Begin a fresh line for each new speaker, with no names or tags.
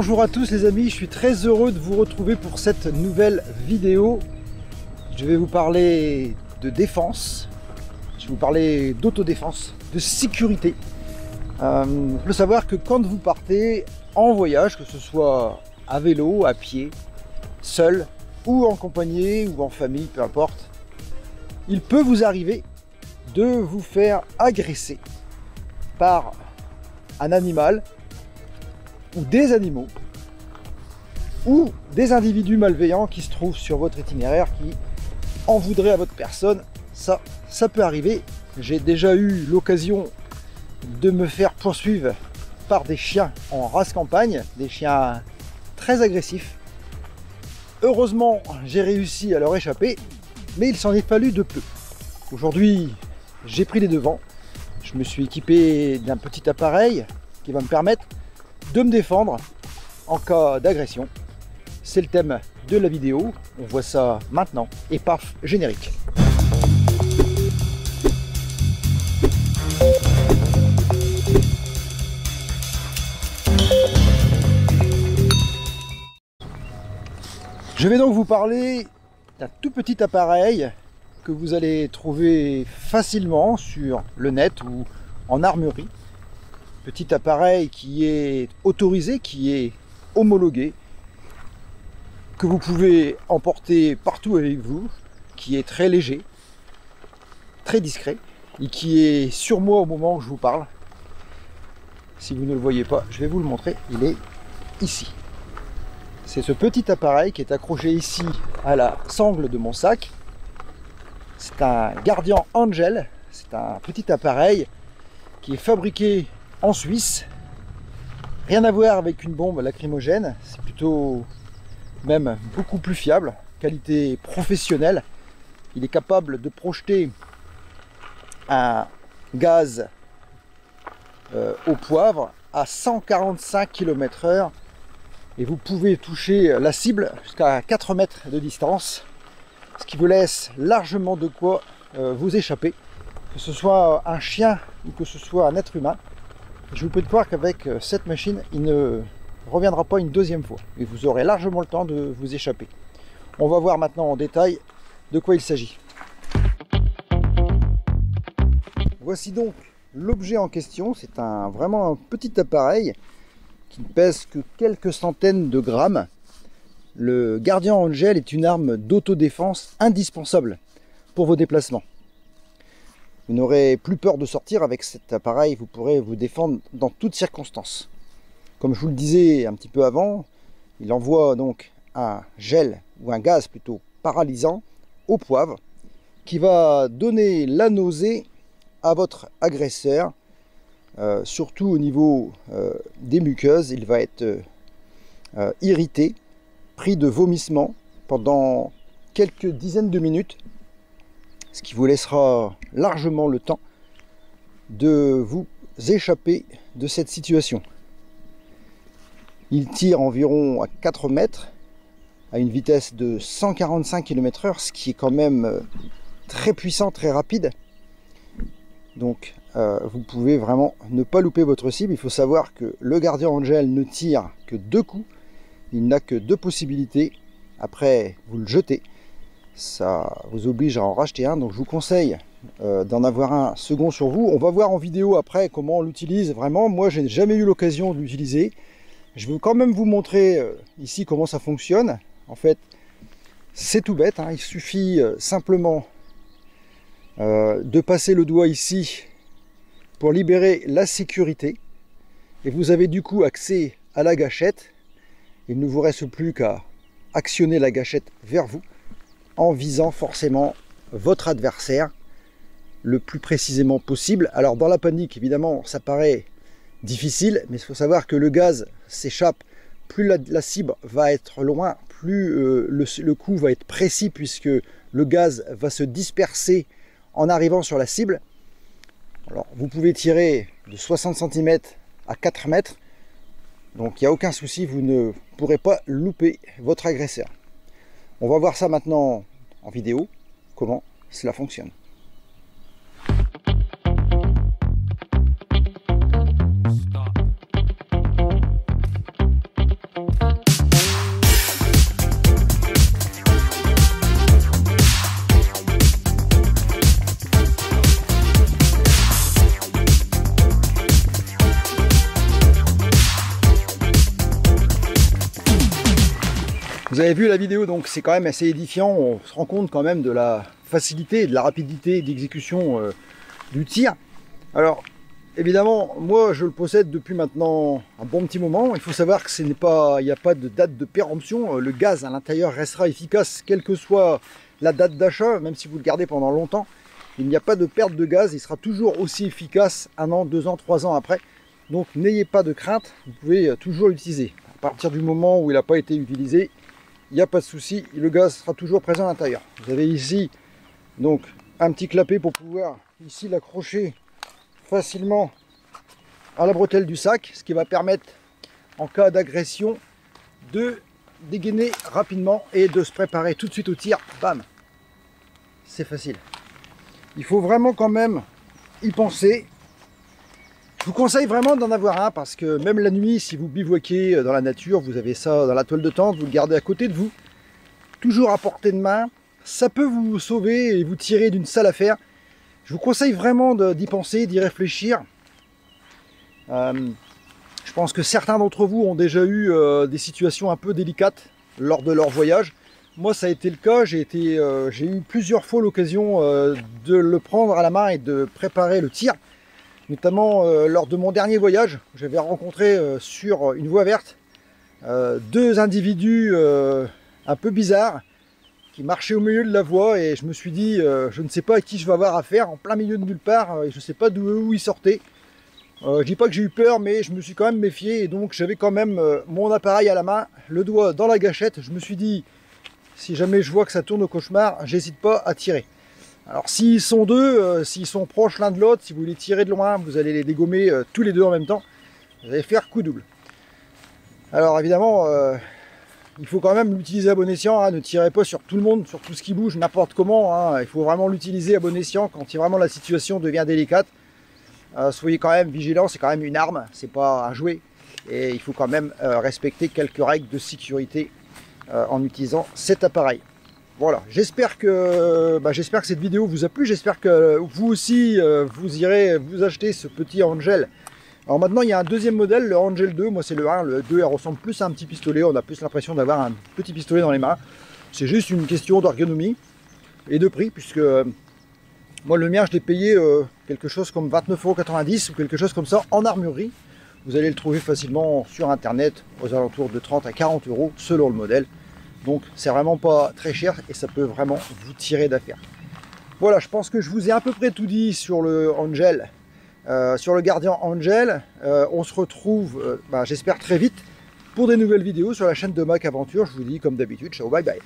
Bonjour à tous les amis, je suis très heureux de vous retrouver pour cette nouvelle vidéo. Je vais vous parler de défense, je vais vous parler d'autodéfense, de sécurité. Il faut savoir que quand vous partez en voyage, que ce soit à vélo, à pied, seul, ou en compagnie, ou en famille, peu importe, il peut vous arriver de vous faire agresser par un animal, ou des animaux, ou des individus malveillants qui se trouvent sur votre itinéraire, qui en voudraient à votre personne. Ça peut arriver. J'ai déjà eu l'occasion de me faire poursuivre par des chiens en race campagne, des chiens très agressifs. Heureusement, j'ai réussi à leur échapper, mais il s'en est fallu de peu. Aujourd'hui, j'ai pris les devants. Je me suis équipé d'un petit appareil qui va me permettre de me défendre en cas d'agression. C'est le thème de la vidéo, on voit ça maintenant, et paf, générique. Je vais donc vous parler d'un tout petit appareil que vous allez trouver facilement sur le net ou en armerie. Petit appareil qui est autorisé, qui est homologué, que vous pouvez emporter partout avec vous, qui est très léger, très discret et qui est sur moi au moment où je vous parle. Si vous ne le voyez pas, je vais vous le montrer, il est ici. C'est ce petit appareil qui est accroché ici à la sangle de mon sac. C'est un Guardian Angel, c'est un petit appareil qui est fabriqué en Suisse. Rien à voir avec une bombe lacrymogène, c'est plutôt même beaucoup plus fiable, qualité professionnelle. Il est capable de projeter un gaz au poivre à 145 km/h et vous pouvez toucher la cible jusqu'à 4 mètres de distance, ce qui vous laisse largement de quoi vous échapper, que ce soit un chien ou que ce soit un être humain. Je vous peux te croire qu'avec cette machine, il ne reviendra pas une deuxième fois et vous aurez largement le temps de vous échapper. On va voir maintenant en détail de quoi il s'agit. Voici donc l'objet en question. C'est vraiment un petit appareil qui ne pèse que quelques centaines de grammes. Le Guardian Angel est une arme d'autodéfense indispensable pour vos déplacements. Vous n'aurez plus peur de sortir avec cet appareil, vous pourrez vous défendre dans toutes circonstances. Comme je vous le disais un petit peu avant, il envoie donc un gel, ou un gaz plutôt paralysant, au poivre, qui va donner la nausée à votre agresseur, surtout au niveau des muqueuses. Il va être irrité, pris de vomissements pendant quelques dizaines de minutes, ce qui vous laissera largement le temps de vous échapper de cette situation. Il tire environ à 4 mètres à une vitesse de 145 km/h, ce qui est quand même très puissant, très rapide. Donc vous pouvez vraiment ne pas louper votre cible. Il faut savoir que le Guardian Angel ne tire que 2 coups. Il n'a que 2 possibilités. Après, vous le jetez. Ça vous oblige à en racheter un, donc je vous conseille d'en avoir un second sur vous. On va voir en vidéo après comment on l'utilise vraiment. Moi, j'ai jamais eu l'occasion de l'utiliser. Je vais quand même vous montrer ici comment ça fonctionne. En fait, c'est tout bête, hein. Il suffit simplement de passer le doigt ici pour libérer la sécurité. Et vous avez du coup accès à la gâchette. Il ne vous reste plus qu'à actionner la gâchette vers vous, en visant forcément votre adversaire le plus précisément possible. Alors dans la panique, évidemment, ça paraît difficile, mais il faut savoir que le gaz s'échappe, plus la cible va être loin, plus le coup va être précis, puisque le gaz va se disperser en arrivant sur la cible. Alors vous pouvez tirer de 60 cm à 4 mètres, donc il n'y a aucun souci, vous ne pourrez pas louper votre agresseur. On va voir ça maintenant en vidéo, comment cela fonctionne. Vous avez vu la vidéo, donc c'est quand même assez édifiant. On se rend compte quand même de la facilité et de la rapidité d'exécution du tir. Alors, évidemment, moi je le possède depuis maintenant un bon petit moment. Il faut savoir que il n'y a pas de date de péremption. Le gaz à l'intérieur restera efficace quelle que soit la date d'achat, même si vous le gardez pendant longtemps. Il n'y a pas de perte de gaz, il sera toujours aussi efficace 1 an, 2 ans, 3 ans après. Donc n'ayez pas de crainte, vous pouvez toujours l'utiliser. À partir du moment où il n'a pas été utilisé, il n'y a pas de souci, le gaz sera toujours présent à l'intérieur. Vous avez ici donc un petit clapet pour pouvoir ici l'accrocher facilement à la bretelle du sac, ce qui va permettre en cas d'agression de dégainer rapidement et de se préparer tout de suite au tir. Bam, c'est facile. Il faut vraiment quand même y penser. Je vous conseille vraiment d'en avoir un parce que même la nuit, si vous bivouaquez dans la nature, vous avez ça dans la toile de tente, vous le gardez à côté de vous, toujours à portée de main. Ça peut vous sauver et vous tirer d'une sale affaire. Je vous conseille vraiment d'y penser, d'y réfléchir. Je pense que certains d'entre vous ont déjà eu des situations un peu délicates lors de leur voyage. Moi, ça a été le cas. J'ai eu plusieurs fois l'occasion de le prendre à la main et de préparer le tir. Notamment lors de mon dernier voyage, j'avais rencontré sur une voie verte 2 individus un peu bizarres qui marchaient au milieu de la voie et je me suis dit, je ne sais pas à qui je vais avoir affaire en plein milieu de nulle part et je ne sais pas d'où ils sortaient. Je dis pas que j'ai eu peur, mais je me suis quand même méfié et donc j'avais quand même mon appareil à la main, le doigt dans la gâchette. Je me suis dit, si jamais je vois que ça tourne au cauchemar, j'hésite pas à tirer. Alors s'ils sont 2, s'ils sont proches l'un de l'autre, si vous les tirez de loin, vous allez les dégommer tous les 2 en même temps. Vous allez faire coup double. Alors évidemment, il faut quand même l'utiliser à bon escient. Hein, ne tirez pas sur tout le monde, sur tout ce qui bouge, n'importe comment. Hein, il faut vraiment l'utiliser à bon escient quand vraiment la situation devient délicate. Soyez quand même vigilants, c'est quand même une arme, c'est pas un jouet. Et il faut quand même respecter quelques règles de sécurité en utilisant cet appareil. Voilà, j'espère que cette vidéo vous a plu, j'espère que vous aussi vous irez vous acheter ce petit Angel. Alors maintenant il y a un deuxième modèle, le Angel 2, moi c'est le 1, le 2 elle ressemble plus à un petit pistolet, on a plus l'impression d'avoir un petit pistolet dans les mains. C'est juste une question d'ergonomie et de prix, puisque moi le mien je l'ai payé quelque chose comme 29,90 € ou quelque chose comme ça en armurerie. Vous allez le trouver facilement sur internet aux alentours de 30 à 40 € selon le modèle. Donc c'est vraiment pas très cher et ça peut vraiment vous tirer d'affaire. Voilà, je pense que je vous ai à peu près tout dit sur le Angel, sur le Guardian Angel. On se retrouve, j'espère très vite, pour des nouvelles vidéos sur la chaîne de Mac Aventure. Je vous dis comme d'habitude, ciao, bye bye.